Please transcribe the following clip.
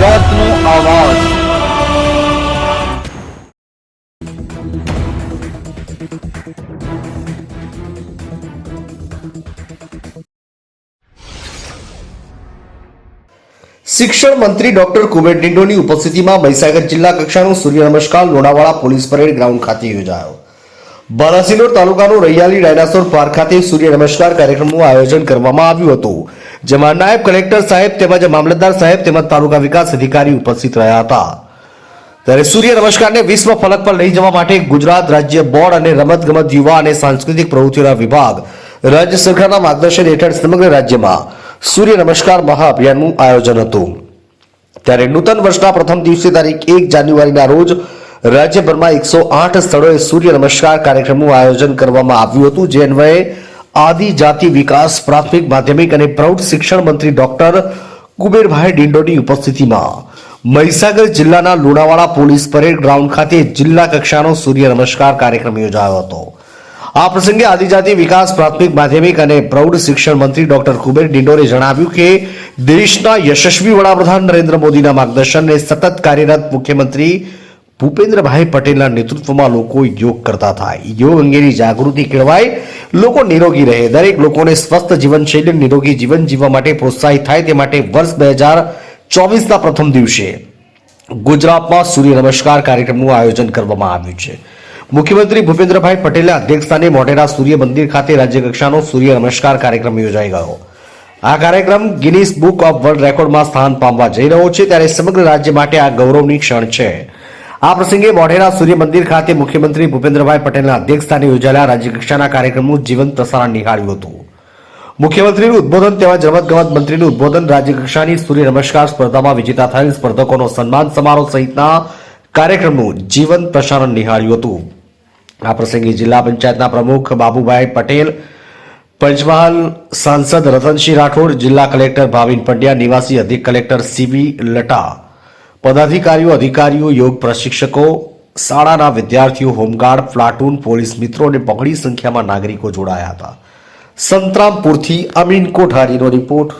ગુજરાતનો આવાજ। શિક્ષણ મંત્રી ડોક્ટર કુબેર ડિંડોની ઉપસ્થિતિમાં મહીસાગર જિલ્લા કક્ષાનો સૂર્ય નમસ્કાર લોણાવાડા પોલીસ પરેડ ગ્રાઉન્ડ ખાતે યોજાયો। બાલાસિનોર તાલુકાનું રૈયાલી ડાયનાસોર પાર્ક ખાતે સૂર્ય નમસ્કાર કાર્યક્રમનું આયોજન કરવામાં આવ્યું હતું, જેમાં નાયબ કલેક્ટર સાહેબ તેમજ મામલતદાર સાહેબ તેમજ તાલુકા વિકાસ અધિકારી ઉપસ્થિત રહ્યા હતા। ત્યારે સૂર્ય નમસ્કારને વિશ્વ ફલક પર લઈ જવા માટે ગુજરાત રાજ્ય બોર્ડ અને રમતગમત યુવા અને સાંસ્કૃતિક પ્રવૃત્તિઓના વિભાગ રાજ્ય સરકારના માર્ગદર્શન હેઠળ સમગ્ર રાજ્યમાં સૂર્ય નમસ્કાર મહાઅભિયાનનું આયોજન હતું। ત્યારે નૂતન વર્ષના પ્રથમ દિવસે તારીખ 1 જાન્યુઆરીના રોજ રાજ્યભરમાં 108 સ્થળોએ સૂર્ય નમસ્કાર કાર્યક્રમનું આયોજન કરવામાં આવ્યું હતું, જે અન્વયે આદિજાતિ વિકાસ પ્રાથમિક માધ્યમિક અને પ્રૌઢ શિક્ષણ મંત્રી ડોક્ટર કુબેરભાઈ ડિંડોની ઉપસ્થિતિમાં મહીસાગર જિલ્લાના લુણાવાડા પોલીસ પરેડ ગ્રાઉન્ડ ખાતે જિલ્લા કક્ષાનો સૂર્ય નમસ્કાર કાર્યક્રમ યોજાયો હતો। આ પ્રસંગે આદિજાતિ વિકાસ પ્રાથમિક માધ્યમિક અને પ્રૌઢ શિક્ષણ મંત્રી ડોક્ટર કુબેર ડિંડોરે જણાવ્યું કે દેશના યશસ્વી વડાપ્રધાન નરેન્દ્ર મોદીના માર્ગદર્શનને સતત કાર્યરત મુખ્યમંત્રી ભૂપેન્દ્રભાઈ પટેલના નેતૃત્વમાં લોકો યોગ કરતા થાય, યોગ અંગેની જાગૃતિ કેળવાય, લોકો નિરોગી રહે, દરેક લોકોને સ્વસ્થ જીવનશૈલી નિરોગી જીવન જીવવા માટે પ્રોત્સાહિત થાય તે માટે વર્ષ 2024ના પ્રથમ દિવસે ગુજરાતમાં સૂર્ય નમસ્કાર કાર્યક્રમનું આયોજન કરવામાં આવ્યું છે। મુખ્યમંત્રી ભૂપેન્દ્રભાઈ પટેલના અધ્યક્ષસ્થાને મોઢેરા સૂર્ય મંદિર ખાતે રાજ્ય કક્ષાનો સૂર્ય નમસ્કાર કાર્યક્રમ યોજાઈ ગયો। આ કાર્યક્રમ ગિનીસ બુક ઓફ વર્લ્ડ રેકોર્ડમાં સ્થાન પામવા જઈ રહ્યો છે, ત્યારે સમગ્ર રાજ્ય માટે આ ગૌરવની ક્ષણ છે। આ પ્રસંગે મોઢેરા સૂર્ય મંદિર ખાતે મુખ્યમંત્રી ભૂપેન્દ્રભાઈ પટેલના અધ્યક્ષસ્થાને યોજાયેલા રાજ્ય કક્ષાના કાર્યક્રમનું જીવંત પ્રસારણ નિહાળ્યું હતું। મુખ્યમંત્રીનું ઉદ્બોધન તેમજ રમતગમત મંત્રીનું ઉદ્બોધન, રાજ્ય કક્ષાની સૂર્ય નમસ્કાર સ્પર્ધામાં વિજેતા થયેલ સ્પર્ધકોનો સન્માન સમારોહ સહિતના કાર્યક્રમનું જીવંત પ્રસારણ નિહાળ્યું હતું। આ પ્રસંગે જિલ્લા પંચાયતના પ્રમુખ બાબુભાઈ પટેલ, પંચમહાલ સાંસદ રતનસિંહ રાઠોડ, જિલ્લા કલેક્ટર ભાવિન પંડ્યા, નિવાસી અધિક કલેક્ટર સીબી લટા, પદાધિકારીઓ, અધિકારીઓ, યોગ પ્રશિક્ષકો, શાળાના વિદ્યાર્થીઓ, હોમગાર્ડ, પ્લાટૂન, પોલીસ મિત્રો અને બહોળી સંખ્યામાં નાગરિકો જોડાયા હતા। સંતરામપુરથી અમીન કોઠારીનો રિપોર્ટ।